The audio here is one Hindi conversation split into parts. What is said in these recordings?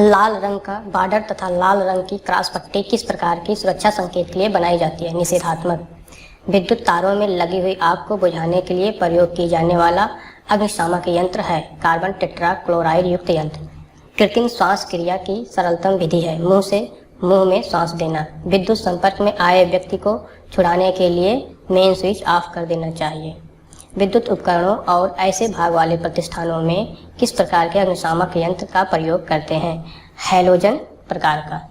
लाल रंग का बॉर्डर तथा लाल रंग की क्रॉस पट्टी किस प्रकार की सुरक्षा संकेत के लिए बनाई जाती है? निषेधात्मक। विद्युत तारों में लगी हुई आग को बुझाने के लिए प्रयोग की जाने वाला अग्निशामक यंत्र है कार्बन टेट्रा क्लोराइड युक्त यंत्र। कृत्रिम श्वास क्रिया की सरलतम विधि है मुंह से मुंह में श्वास देना। विद्युत संपर्क में आए व्यक्ति को छुड़ाने के लिए मेन स्विच ऑफ कर देना चाहिए। विद्युत उपकरणों और ऐसे भाग वाले प्रतिष्ठानों में किस प्रकार के अग्निशामक यंत्र का प्रयोग करते हैं? हैलोजन प्रकार का।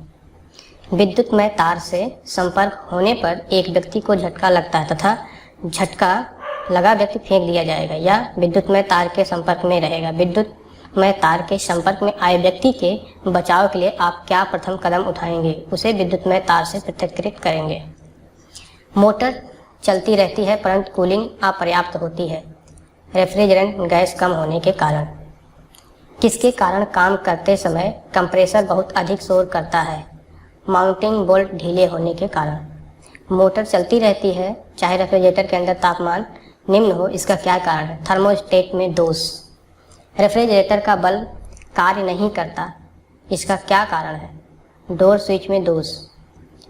विद्युतमय तार से संपर्क होने पर एक व्यक्ति को झटका लगता है तथा झटका लगा व्यक्ति फेंक दिया जाएगा या विद्युतमय तार के संपर्क में रहेगा। विद्युतमय तार के संपर्क में आए व्यक्ति के बचाव के लिए आप क्या प्रथम कदम उठाएंगे? उसे विद्युतमय तार से पृथक्कृत करेंगे। मोटर चलती रहती है परंतु कूलिंग अपर्याप्त होती है रेफ्रिजरेंट गैस कम होने के कारण। किसके कारण काम करते समय कंप्रेसर बहुत अधिक शोर करता है? माउंटिंग बोल्ट ढीले होने के कारण। मोटर चलती रहती है चाहे रेफ्रिजरेटर के अंदर तापमान निम्न हो, इसका क्या कारण है? थर्मोस्टेट में दोष। रेफ्रिजरेटर का बल्ब कार्य नहीं करता, इसका क्या कारण है? डोर स्विच में दोष।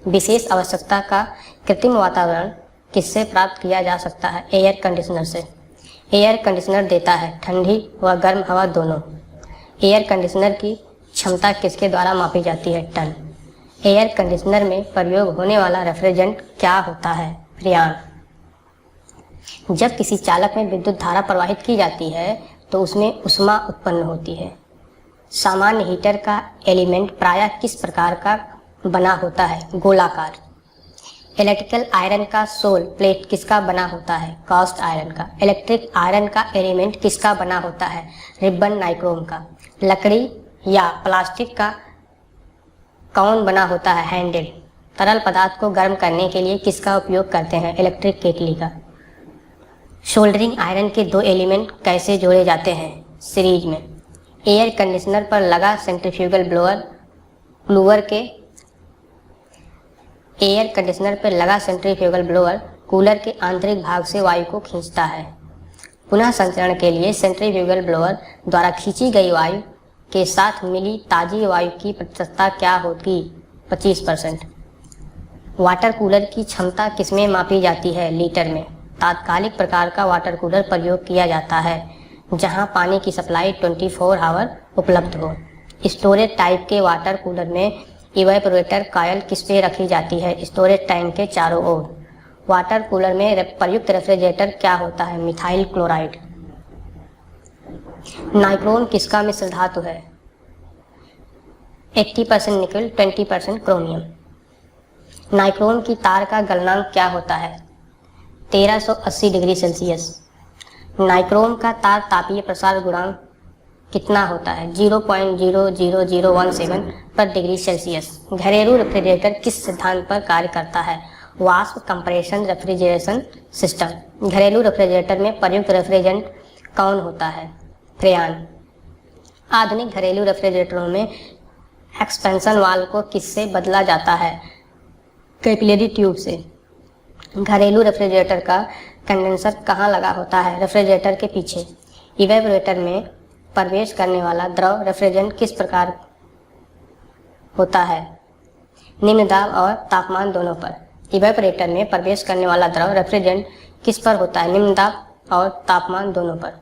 विशेष आवश्यकता का कृत्रिम वातावरण किससे प्राप्त किया जा सकता है? एयर कंडीशनर से। एयर कंडीशनर देता है ठंडी व गर्म हवा दोनों। एयर कंडीशनर की क्षमता किसके द्वारा मापी जाती है? टन। एयर कंडीशनर में प्रयोग होने वाला रेफ्रिजरेंट क्या होता है? फ्रियान। जब किसी चालक में विद्युत धारा प्रवाहित की जाती है तो उसमें ऊष्मा उत्पन्न होती है। सामान्य हीटर का एलिमेंट प्रायः किस प्रकार का बना होता है? गोलाकार। इलेक्ट्रिकल आयरन का सोल प्लेट किसका बना होता है? कास्ट आयरन का। इलेक्ट्रिक आयरन का एलिमेंट किसका बना होता है? रिबन नाइक्रोम का। लकड़ी या प्लास्टिक का कौन बना होता है? हैंडल। तरल पदार्थ को गर्म करने के लिए किसका उपयोग करते हैं? इलेक्ट्रिक केतली का। सोल्डरिंग आयरन के दो एलिमेंट कैसे जोड़े जाते हैं? सीरीज में। एयर कंडीशनर पर लगा सेंट्रीफ्यूगल ब्लोअर कूलर के आंतरिक भाग से वायु को खींचता है। पुनः संचरण के लिए सेंट्रीफ्यूगल ब्लोअर द्वारा खींची गई वायु के साथ मिली ताजी वायु की प्रतिशतता क्या होगी? 25%। वाटर कूलर की क्षमता किसमें मापी जाती है? लीटर में। तात्कालिक प्रकार का वाटर कूलर प्रयोग किया जाता है जहां पानी की सप्लाई 24 आवर उपलब्ध हो। स्टोरेज टाइप के वाटर कूलर में इवेपोरेटर कॉइल किस पे रखी जाती है? स्टोरेज टैंक के चारों ओर। वाटर कूलर में प्रयुक्त रेफ्रिजरेटर क्या होता है? Methyl chloride. नाइक्रोम किसका मिश्र धातु है? 80% निकल 20% क्रोमियम। नाइक्रोम की तार का गलनांक क्या होता है? 1380 डिग्री सेल्सियस। नाइक्रोम का तार तापीय प्रसार गुणांक कितना होता है? 0.00017 पर डिग्री सेल्सियस। घरेलू रेफ्रिजरेटर किस सिद्धांत पर कार्य करता है? वाष्प कंप्रेशन रेफ्रिजरेशन सिस्टम। घरेलू रेफ्रिजरेटर में प्रयुक्त रेफ्रिजरेंट कौन होता है? फ्रियान। आधुनिक घरेलू रेफ्रिजरेटरों में एक्सपेंशन वाल्व को किससे बदला जाता है? कैपिलरी ट्यूब से। घरेलू रेफ्रिजरेटर का कंडेंसर कहाँ लगा होता है? रेफ्रिजरेटर के पीछे। इवेपोरेटर में प्रवेश करने वाला द्रव रेफ्रिजरेंट किस प्रकार होता है? निम्न दाब और तापमान दोनों पर। इवेपोरेटर में प्रवेश करने वाला द्रव रेफ्रिजरेंट किस पर होता है? निम्न दाब और तापमान दोनों पर।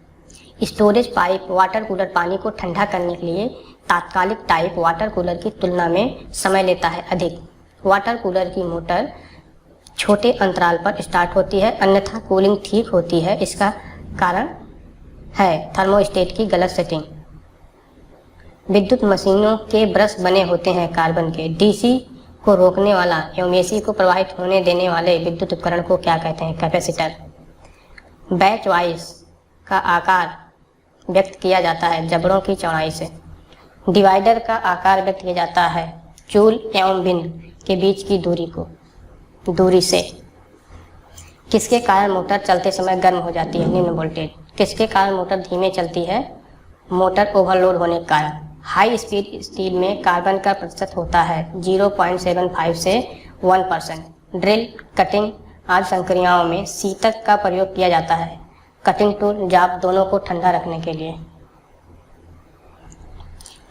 स्टोरेज पाइप वाटर कूलर पानी को ठंडा करने के लिए तात्कालिक टाइप वाटर कूलर की तुलना में समय लेता है अधिक। वाटर कूलर की मोटर छोटे अंतराल पर स्टार्ट होती है अन्यथा कूलिंग ठीक होती है। इसका कारण है थर्मोस्टेट की गलत सेटिंग। विद्युत मशीनों के ब्रश बने होते हैं कार्बन के। डीसी को रोकने वाला एवं एसी को प्रवाहित होने देने वाले विद्युत उपकरण को क्या कहते हैं? कैपेसिटर। बैच वाइज का आकार व्यक्त किया जाता है जबड़ों की चौड़ाई से। डिवाइडर का आकार व्यक्त किया जाता है चूल एवं बिंद के बीच की दूरी से। किसके कारण मोटर चलते समय गर्म हो जाती है? निम्न वोल्टेज। किसके कारण मोटर धीमे चलती है? मोटर ओवरलोड होने के कारण। हाई स्पीड स्टील में कार्बन का प्रतिशत होता है 0.75 से 1%। ड्रिल कटिंग आदि संक्रियाओं में शीतक का प्रयोग किया जाता है कटिंग टूल जाप दोनों को ठंडा रखने के लिए।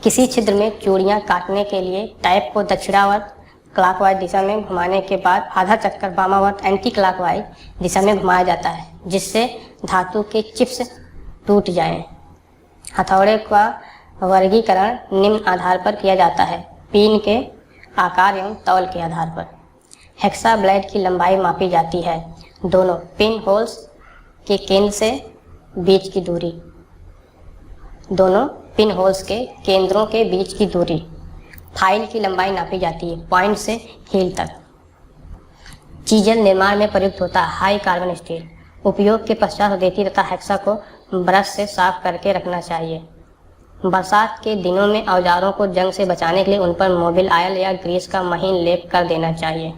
किसी छिद्र में चूड़ियाँ काटने के लिए टैप को दक्षिणावर्त क्लॉकवाइज दिशा में घुमाने के बाद आधा चक्कर वामावर्त एंटी क्लॉकवाइज दिशा में घुमाया जाता है, जिससे धातु के चिप्स टूट जाएं। हथौड़े का वर्गीकरण निम्न आधार पर किया जाता है: पिन के आकार एवं तौल के आधार पर। हेक्सा ब्लेड की लंबाई मापी जाती है: दोनों पिन होल्स के केंद्र से बीच की दूरी, दोनों पिन होल्स के केंद्रों के बीच की दूरी। फाइल की लंबाई नापी जाती है पॉइंट से हील तक। चीजल निर्माण में प्रयुक्त होता है हाई कार्बन स्टील। उपयोग के पश्चात रेती तथा हेक्सा को ब्रश से साफ करके रखना चाहिए। बरसात के दिनों में औजारों को जंग से बचाने के लिए उन पर मोबिल ऑयल या ग्रीस का महीन लेप कर देना चाहिए।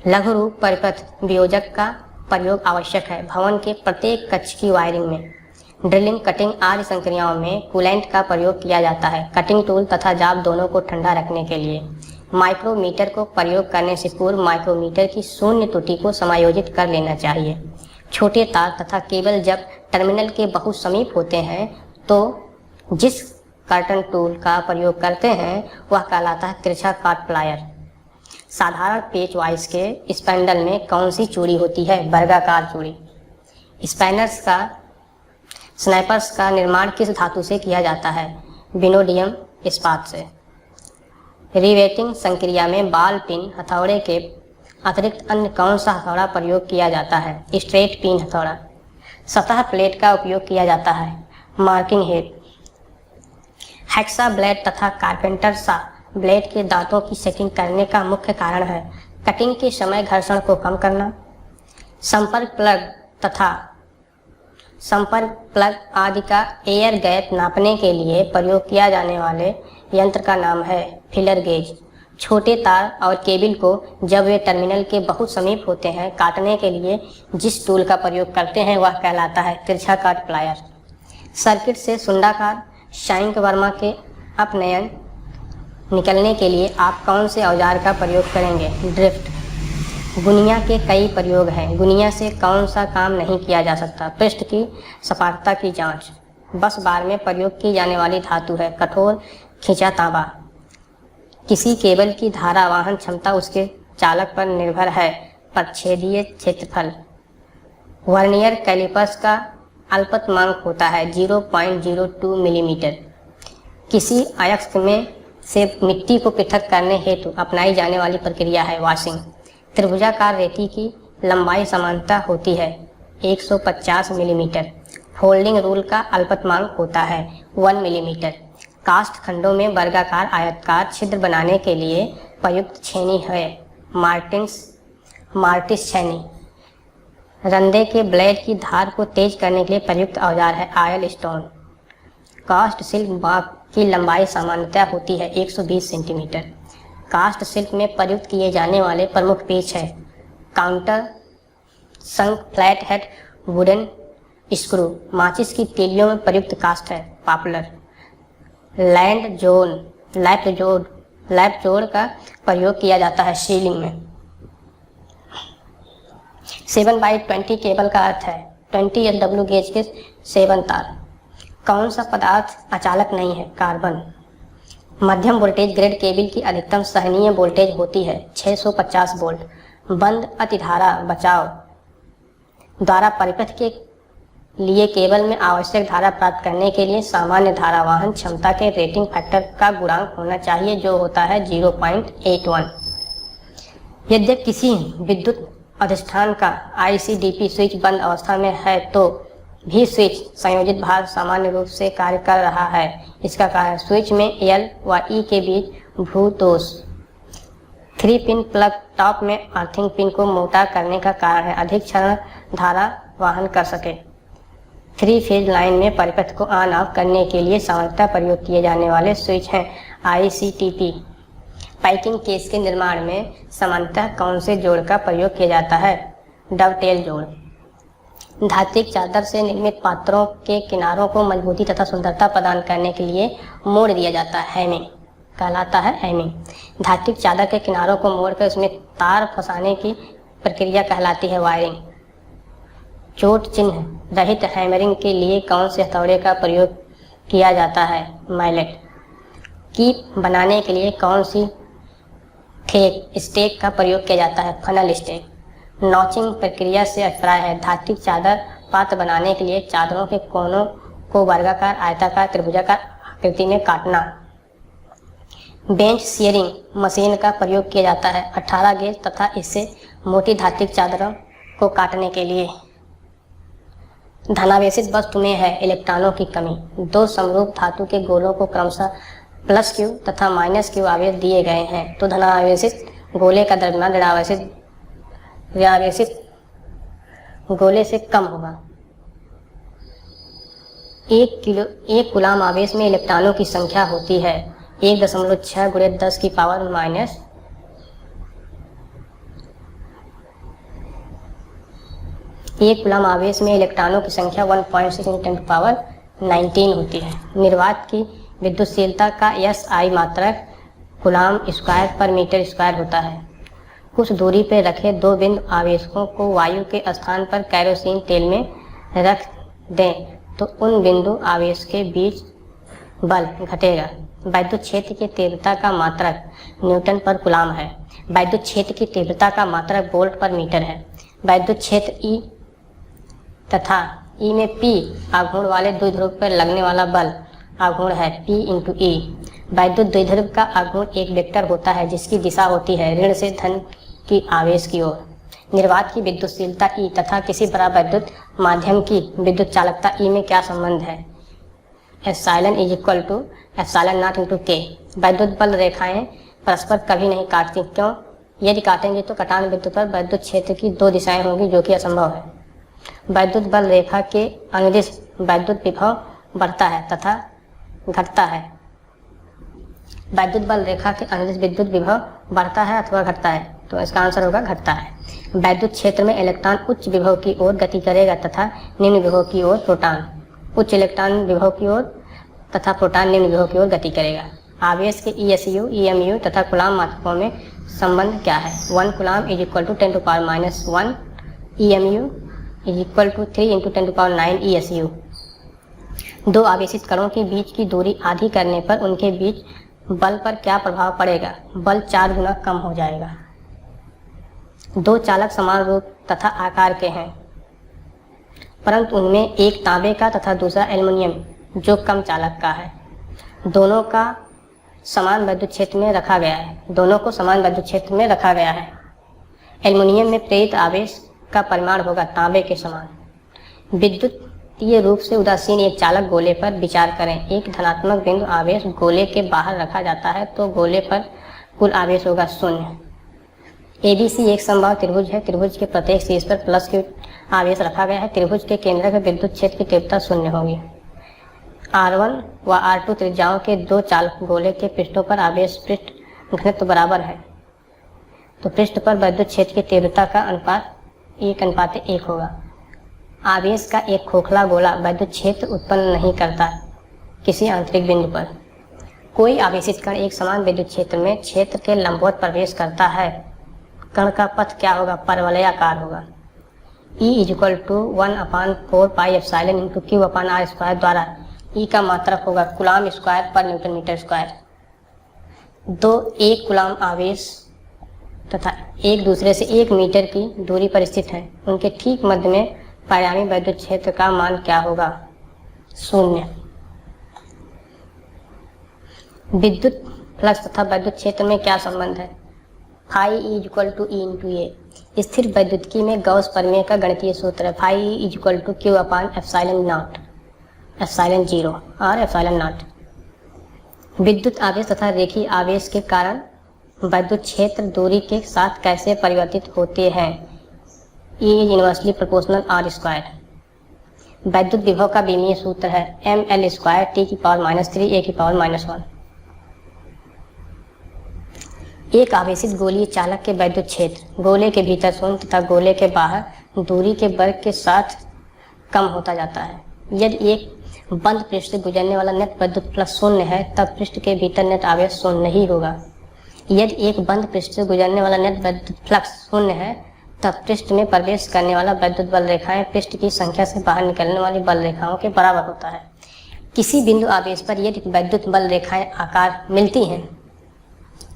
लघु रूप परिपथ वियोजक का प्रयोग आवश्यक है भवन के प्रत्येक कक्ष की वायरिंग में। ड्रिलिंग, कटिंग आदि संक्रियाओं में कूलेंट का प्रयोग किया जाता है कटिंग टूल तथा जाब दोनों को ठंडा रखने के लिए। माइक्रोमीटर को प्रयोग करने से पूर्व माइक्रोमीटर की शून्य त्रुटि को समायोजित कर लेना चाहिए। छोटे तार तथा केबल जब टर्मिनल के बहुत समीप होते हैं तो जिस कर्टन टूल का प्रयोग करते हैं वह कहलाता है तिरछा काट प्लायर। साधारण पेच वाइज के स्पैंडल में कौन सी चूड़ी होती है? वर्गाकार चूड़ी। स्नैपर्स का निर्माण किस धातु से किया जाता है? विनोडियम इस्पात से। रिवेटिंग संक्रिया में बाल पिन हथौड़े के अतिरिक्त अन्य कौन सा हथौड़ा प्रयोग किया जाता है? स्ट्रेट पिन हथौड़ा। सतह प्लेट का उपयोग किया जाता है मार्किंग हेड। हेक्सा ब्लेड तथा कारपेंटर सा ब्लेड के दांतों की सेटिंग करने का मुख्य कारण है कटिंग के समय घर्षण को कम करना। संपर्क प्लग आदि का एयर गैप नापने के लिए प्रयोग किया जाने वाले यंत्र का नाम है फीलर गेज। छोटे तार और केबल को जब वे टर्मिनल के बहुत समीप होते हैं काटने के लिए जिस टूल का प्रयोग करते हैं वह कहलाता है तिरछा काट प्लायर। सर्किट से सुंडाकार शाइंक वर्मा के अपनयन निकलने के लिए आप कौन से औजार का प्रयोग करेंगे? ड्रिफ्ट। गुनिया के कई प्रयोग हैं। गुनिया से कौन सा काम नहीं किया जा सकता? पृष्ठ की सपाटता की जांच। बस बार में प्रयोग की जाने वाली धातु है कठोर खिंचा तांबा। किसी केबल की धारावाहन क्षमता उसके चालक पर निर्भर है। प्रच्छेदीय क्षेत्रफल। वर्नियर कैलिपर्स का अल्पतमांक होता है 0.02 मिलीमीटर। किसी अयस्क में से मिट्टी को पृथक करने हेतु अपनाई जाने वाली प्रक्रिया है वॉशिंग। त्रिभुजाकार रेती की लंबाई सामान्यतः होती है 150 मिलीमीटर। फोल्डिंग रूल का अल्पतमांक होता है 1 मिलीमीटर। कास्ट खंडों में वर्गाकार आयताकार छिद्र बनाने के लिए प्रयुक्त छेनी है मार्टिस छेनी। रंधे के ब्लेड की धार को तेज करने के लिए प्रयुक्त औजार है आयल स्टोन। कास्ट सिल्क बाग की लंबाई सामान्यतः होती है 120 सेंटीमीटर। कास्ट सिल्क में प्रयुक्त किए जाने वाले प्रमुख पेच है काउंटर संक फ्लैट हेड वुडन स्क्रू। माचिस की तीलियों में प्रयुक्त कास्ट है पॉपुलर। लैप जोड़ का प्रयोग किया जाता है सीलिंग में। 7/20 केबल का अर्थ है 20 SW गेज के 7 तार। कौन सा पदार्थ अचालक नहीं है? कार्बन। मध्यम वोल्टेज ग्रेड केबल की अधिकतम सहनीय वोल्टेज होती है 650 वोल्ट। बंद अतिधारा बचाव द्वारा परिपथ के लिए केबल में आवश्यक धारा प्राप्त करने के लिए सामान्य धारावाहन क्षमता के रेटिंग फैक्टर का गुणांक होना चाहिए जो होता है 0.81। यद्यपि किसी विद्युत अधिष्ठान का ICDP स्विच बंद अवस्था में है तो भी स्विच संयोजित भार सामान्य रूप से कार्य कर रहा है। इसका कारण स्विच में L व E के बीच भूदोष। 3 पिन प्लग टॉप में अर्थिंग पिन को मोटा करने का कारण है अधिक क्षण धारा वहन कर सके। 3 फेज लाइन में परिपथ को ऑन ऑफ करने के लिए सामान्यतः प्रयोग किए जाने वाले स्विच हैं ICTP। पैकिंग केस के निर्माण में सामान्यतः कौन से जोड़ का प्रयोग किया जाता है? डवटेल जोड़। धात्विक चादर से निर्मित पात्रों के किनारों को मजबूती तथा सुंदरता प्रदान करने के लिए मोड़ दिया जाता है हैमिंग कहलाता है हैमिंग। धात्विक चादर के किनारों को मोड़कर उसमें तार फंसाने की प्रक्रिया कहलाती है वायरिंग। चोट चिन्ह रहित हैमरिंग के लिए कौन से हथौड़े का प्रयोग किया जाता है? मैलेट। की बनाने के लिए कौन सी स्टेक का प्रयोग किया जाता है? Funnel stake. नॉचिंग प्रक्रिया से अभिप्राय है धात्विक चादर पात्र बनाने के लिए चादरों के कोनों को वर्गाकार, आयताकार, त्रिभुजाकार आकृति में काटना। बेंच शीयरिंग मशीन का प्रयोग किया जाता है 18 गेज तथा इससे मोटी धात्विक चादरों को काटने के लिए। धनावेशित वस्तु में है इलेक्ट्रॉनों की कमी। दो समरूप धातु के गोलों को क्रमशः +q तथा -q आवेश दिए गए हैं तो धनावेशित गोले का द्रव्यमान ऋणावेशित गोले से कम होगा। 1 कूलाम आवेश में इलेक्ट्रॉनों की संख्या होती है 1.6 × 10⁻⁻। एक कूलाम आवेश में इलेक्ट्रॉनों की संख्या 1.6 × 10⁻19 होती है। निर्वात की विद्युतशीलता का SI मात्रक कूलाम स्क्वायर पर मीटर स्क्वायर होता है। कुछ दूरी पर रखे दो बिंदु आवेशकों को वायु के स्थान पर कैरोसिन तेल में रख दें तो उन बिंदु आवेश के बीच बल घटेगा। वैद्युत क्षेत्र की तीव्रता का मात्रक न्यूटन पर कूलाम है। वैद्युत क्षेत्र की तीव्रता का मात्रक वोल्ट पर मीटर है। वैद्युत क्षेत्र E तथा E में P आघूर्ण वाले द्विध्रुव पर लगने वाला बल आघूर्ण है P × E। वैद्युत द्विध्रुव का आघूर्ण एक वेक्टर होता है जिसकी दिशा होती है ऋण से धन की आवेश की ओर। निर्वात की विद्युतशीलता E तथा किसी बड़ा वैद्युत माध्यम की विद्युत चालकता E में क्या संबंध है? Epsilon = ε0 × K। वैद्युत बल रेखाएं परस्पर कभी नहीं काटती। क्यों? यदि काटेंगे तो कटान बिंदु पर वैद्युत क्षेत्र की दो दिशाएं होंगी जो कि असंभव है। वैद्युत बल रेखा के अनुदिश वैद्युत विभव बढ़ता है तथा घटता है। वैद्युत बल रेखा के अनुदिश विद्युत विभव बढ़ता है अथवा घटता है तो इसका आंसर होगा घटता है। वैद्युत क्षेत्र में इलेक्ट्रॉन उच्च विभव की ओर गति करेगा तथा निम्न विभव की ओर प्रोटॉन उच्च इलेक्ट्रॉन विभव की ओर तथा प्रोटॉन निम्न विभव की ओर गति करेगा। आवेश के ESU, EMU तथा कूलाम मात्रकों में संबंध क्या है? 1 कूलाम = 10⁻⁻1 EMU = 3 × 10⁹ ESU। दो आवेशित कणों के बीच की दूरी आधी करने पर उनके बीच बल पर क्या प्रभाव पड़ेगा? बल 4 गुना कम हो जाएगा। दो चालक समान रूप तथा आकार के हैं परंतु उनमें एक तांबे का तथा दूसरा एल्युमिनियम जो कम चालक का है। दोनों को समान विद्युत क्षेत्र में रखा गया है। एल्युमिनियम में प्रेरित आवेश का परिमाण होगा तांबे के समान। विद्युतीय रूप से उदासीन एक चालक गोले पर विचार करें। एक धनात्मक बिंदु आवेश गोले के बाहर रखा जाता है तो गोले पर कुल आवेश होगा 0। ABC एक समबाहु त्रिभुज है। त्रिभुज के प्रत्येक शीर्ष पर +q आवेश रखा गया है। त्रिभुज के केंद्र में विद्युत क्षेत्र की तीव्रता 0 होगी। R1 व R2 त्रिज्याओं के दो चालक गोले के पृष्ठों पर आवेश पृष्ठ घनत्व बराबर है तो पृष्ठ पर विद्युत क्षेत्र की तीव्रता का अनुपात 1:1 होगा। आवेश का एक खोखला गोला विद्युत क्षेत्र उत्पन्न नहीं करता किसी आंतरिक बिंदु पर। कोई आवेशित कण एक समान विद्युत क्षेत्र में क्षेत्र के लंबवत प्रवेश करता है। कण का पथ क्या होगा? परवलयाकार होगा। E = 1/4πε q/r² द्वारा E का मात्रक होगा कूलाम स्क्वायर पर न्यूटन मीटर स्क्वायर। दो एक कूलाम आवेश तथा एक दूसरे से 1 मीटर की दूरी पर स्थित है। उनके ठीक मध्य में परिणामी वैद्युत क्षेत्र का मान क्या होगा? 0। विद्युत फ्लक्स तथा वैद्युत क्षेत्र में क्या संबंध है? phi E = E × A। स्थिर वैद्युतिकी में गॉस प्रमेय का गणितीय सूत्र है phi E = q/ε0 और ε0। विद्युत आवेश तथा रेखीय आवेश के कारण वैद्युत क्षेत्र दूरी के साथ कैसे परिवर्तित होते हैं? E is inversely proportional r²। वैद्युत विभव का विमीय सूत्र है mL² T⁻³ A⁻⁻1। एक आवेशित गोलीय चालक के वैद्युत क्षेत्र गोले के भीतर 0 तथा गोले के बाहर दूरी के वर्ग के साथ कम होता जाता है। यदि एक बंद पृष्ठ से गुजरने वाला नेट विद्युत फ्लक्स 0 है तब पृष्ठ के भीतर नेट आवेश 0 ही होगा। यदि एक बंद पृष्ठ से गुजरने वाला नेट विद्युत फ्लक्स 0 है तब पृष्ठ में प्रवेश करने वाला विद्युत बल रेखाएं पृष्ठ की संख्या से बाहर निकलने वाली बल रेखाओं के बराबर होता है। किसी बिंदु आवेश पर यदि वैद्युत बल रेखाएं आकार मिलती हैं,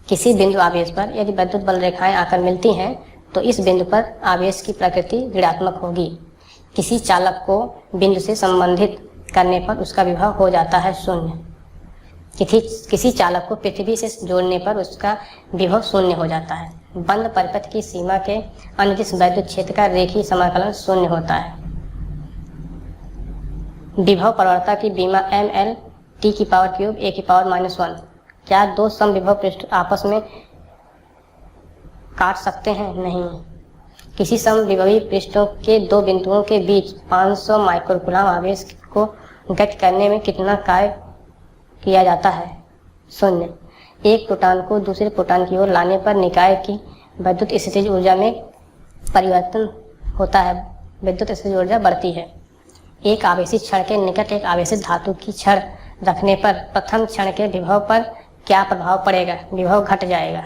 किसी बिंदु आवेश पर यदि वैद्युत बल रेखाएं आकर मिलती हैं तो इस बिंदु पर आवेश की प्रकृति ऋणात्मक होगी। किसी चालक को बिंदु से संबंधित करने पर उसका विभव हो जाता है शून्य। किसी चालक को पृथ्वी से जोड़ने पर उसका विभव शून्य हो जाता है। बंद परिपथ की सीमा के अनिर्दिष्ट वैद्युत क्षेत्र का रेखीय समाकलन शून्य होता है। विभव प्रवणता की बीमा ml t³ a⁻⁻1। क्या दो समविभव पृष्ठ आपस में काट सकते हैं? नहीं। किसी समविभवी पृष्ठों के दो बिंदुओं के बीच 500 माइक्रोकूलम आवेश को गति करने में कितना कार्य किया जाता है? शून्य। एक प्रोटॉन को दूसरे प्रोटॉन की ओर लाने पर निकाय की विद्युत स्थितिज ऊर्जा में परिवर्तन होता है, विद्युत स्थितिज ऊर्जा बढ़ती है। एक आवेशित क्षण के निकट एक आवेशित धातु की छड़ रखने पर प्रथम क्षण के विभव पर क्या प्रभाव पड़ेगा? विभव घट जाएगा।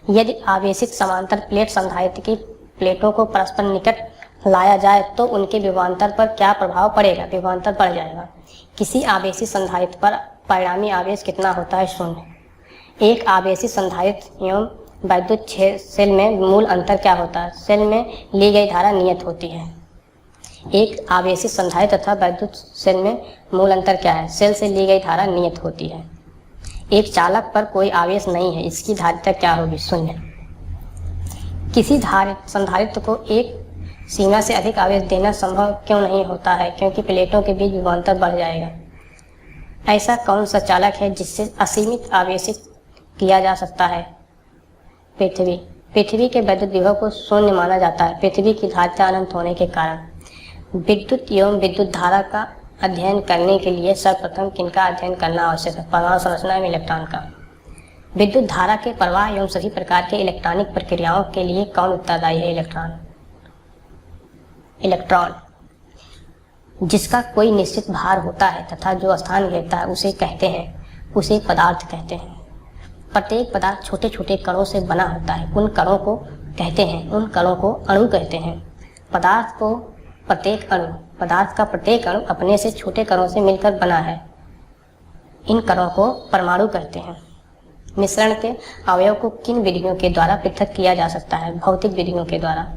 यदि आवेशित समांतर प्लेट संधारित्र की प्लेटों को परस्पर निकट लाया जाए तो उनके विभवांतर पर क्या प्रभाव पड़ेगा? विभवांतर बढ़ जाएगा। किसी आवेशित संधारित्र पर परिणामी आवेश कितना होता है? शून्य। एक आवेशित संधारित्र एवं वैद्युत सेल में मूल अंतर क्या होता है? सेल में ली गई धारा नियत होती है। एक आवेशित संधारित्र तथा वैद्युत सेल में मूल अंतर क्या है? सेल से ली गई धारा नियत होती है। एक चालक पर कोई आवेश नहीं है, इसकी धारिता क्या होगी? शून्य। किसी संधारित्र को एक सीमा से अधिक आवेश देना संभव क्यों नहीं होता है? क्योंकि प्लेटों के बीच विभवांतर बढ़ जाएगा। ऐसा कौन सा चालक है जिससे असीमित आवेशित किया जा सकता है? पृथ्वी। पृथ्वी के वैद्युत विभव को शून्य माना जाता है पृथ्वी की धारिता अनंत होने के कारण। विद्युत एवं विद्युत धारा का अध्ययन करने के लिए सर्वप्रथम किनका अध्ययन करना आवश्यक है? परमाणु संरचना में इलेक्ट्रॉन का। विद्युत धारा के प्रवाह एवं सभी प्रकार के इलेक्ट्रॉनिक प्रक्रियाओं के लिए कौन उत्तरदायी है? इलेक्ट्रॉन। जिसका कोई निश्चित भार होता है तथा जो स्थान घेरता है उसे पदार्थ कहते हैं। प्रत्येक पदार्थ छोटे छोटे कणों से बना होता है। उन कणों को अणु कहते हैं। पदार्थ का प्रत्येक अणु अपने से छोटे कणों से मिलकर बना है। इन कणों को परमाणु कहते हैं। मिश्रण के अवयव को किन विधियों के द्वारा पृथक किया जा सकता है? भौतिक विधियों के द्वारा।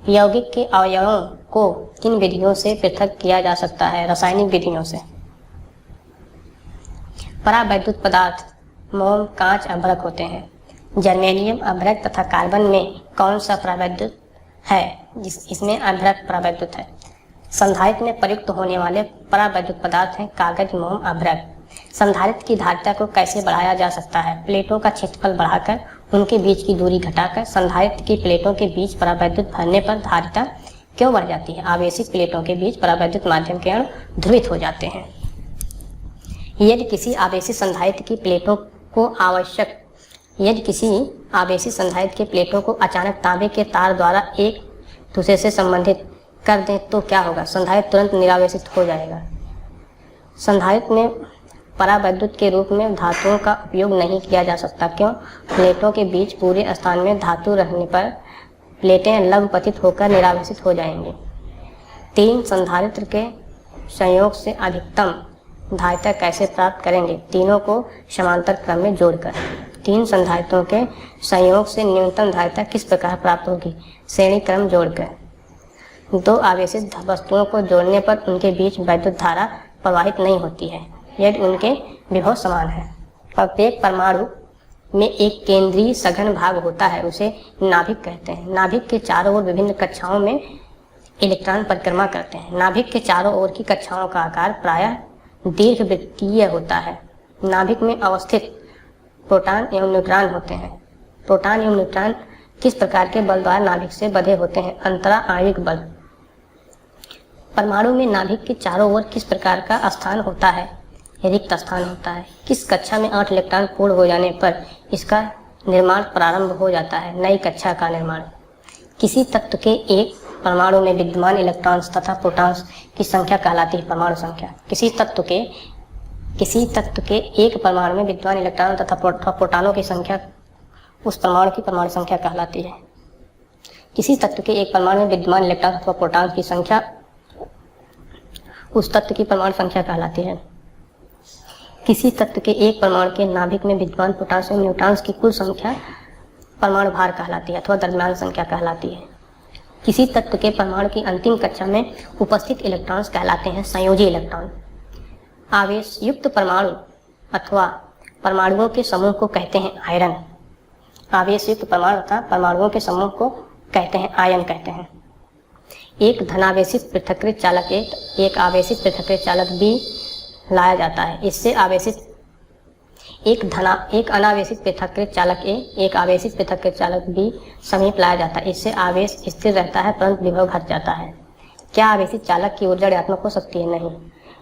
यौगिक के अवयवों को किन विधियों से पृथक किया जा सकता है? रासायनिक विधियों से। परावैद्युत पदार्थ मोम, कांच, अभ्रक होते हैं। जर्मेनियम, अभ्रक तथा कार्बन में कौन सा परावैद्युत है? इसमें अभ्रक परावैद्युत है। संधारित्र में प्रयुक्त होने वाले परावैद्युत पदार्थ हैं कागज, मोम, अभ्रक। संधारित्र की धारिता को कैसे बढ़ाया जा सकता है? प्लेटों का क्षेत्रफल बढ़ाकर उनके बीच की दूरी घटाकर। संधारित्र की प्लेटों के बीच परावैद्युत भरने पर धारिता क्यों बढ़ जाती है? आवेशित प्लेटों के बीच परावैद्युत माध्यम के अणु ध्रुवित हो जाते हैं। यदि किसी आवेशित संधारित्र की प्लेटों को अचानक तांबे के तार द्वारा एक दूसरे से संबंधित कर दें तो क्या होगा? संधारित्र तुरंत निरावेशित हो जाएगा। संधारित्र में परावैद्युत के रूप में धातुओं का उपयोग नहीं किया जा सकता। क्यों? प्लेटों के बीच पूरे स्थान में धातु रहने पर प्लेटें लघुपतित होकर निरावेशित हो जाएंगी। 3 संधारित्र के संयोग से अधिकतम धारिता कैसे प्राप्त करेंगे? तीनों को समांतर क्रम में जोड़कर। 3 संधारित्रों के संयोग से न्यूनतम धारिता किस प्रकार प्राप्त होगी? श्रेणी क्रम जोड़कर। 2 आवेशित वस्तुओं को जोड़ने पर उनके बीच वैद्युत धारा प्रवाहित नहीं होती है यदि उनके विभव समान है। प्रत्येक परमाणु में एक केंद्रीय सघन भाग होता है, उसे नाभिक कहते हैं। नाभिक के चारों ओर विभिन्न कक्षाओं में इलेक्ट्रॉन परिक्रमा करते हैं। नाभिक के चारों ओर की कक्षाओं का आकार प्रायः दीर्घवृत्तीय होता है। नाभिक में अवस्थित प्रोटॉन एवं न्यूट्रॉन होते हैं। प्रोटॉन एवं न्यूट्रॉन किस प्रकार के बल द्वारा नाभिक से बंधे होते हैं? अंतरा आणविक बल। परमाणु में नाभिक के चारों ओर किस प्रकार का स्थान होता है? रिक्त स्थान होता है। किस कक्षा में 8 इलेक्ट्रॉन पूर्ण हो जाने पर इसका निर्माण प्रारंभ हो जाता है? नई कक्षा का निर्माण। किसी तत्व के एक परमाणु में विद्यमान इलेक्ट्रॉन्स तथा प्रोटॉन्स की संख्या कहलाती है परमाणु संख्या। किसी तत्व के एक परमाणु में विद्यमान इलेक्ट्रॉन तथा प्रोटॉनों की संख्या उस परमाणु की परमाणु संख्या कहलाती है। किसी तत्व के एक परमाणु में विद्यमान इलेक्ट्रॉन अथवा प्रोटॉन की संख्या उस तत्व की परमाणु संख्या कहलाती है। किसी तत्व के एक परमाणु के नाभिक में विद्यमान पोटासियम न्यूट्रॉन्स की कुल संख्या परमाणु भार कहलाती है अथवा द्रव्यमान संख्या कहलाती है। किसी तत्व के परमाणु की अंतिम कक्षा में उपस्थित इलेक्ट्रॉन्स कहलाते हैं संयोजी इलेक्ट्रॉन। आवेश युक्त परमाणु अथवा परमाणुओं के समूह को कहते हैं आयरन। आवेश युक्त परमाणु अथवा परमाणुओं के समूह को कहते हैं आयन कहते हैं। एक धनावेशित पृथक्कृत चालक एक आवेशित पृथक्कृत चालक बी लाया जाता है। इससे आवेशित एक अनावेशित पृथक्कृत चालक ए एक आवेशित पृथक्कृत चालक बी समीप लाया जाता है। इससे आवेश स्थिर रहता है परंतु विभव घट जाता है। क्या आवेशित चालक की ऊर्जा ऋणात्मक हो सकती है? नहीं।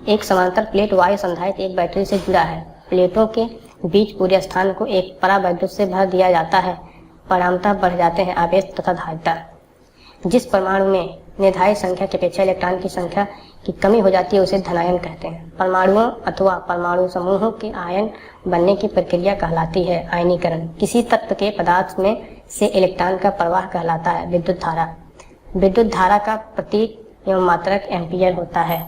एक समांतर प्लेट वायु संधारित एक बैटरी से जुड़ा है। प्लेटों के बीच पूरे स्थान को एक परावैद्युत से भर दिया जाता है। परिणामतः बढ़ जाते हैं आवेश तथा धारिता। जिस परमाणु में निर्धारित संख्या की अपेक्षा इलेक्ट्रॉन की संख्या की कमी हो जाती है उसे धनायन कहते हैं। परमाणुओं अथवा परमाणु समूहों के आयन बनने की प्रक्रिया कहलाती है आयनीकरण। किसी तत्व के पदार्थ में से इलेक्ट्रॉन का प्रवाह कहलाता है विद्युत धारा। विद्युत धारा का प्रतीक एवं मात्रक एम्पीयर होता है।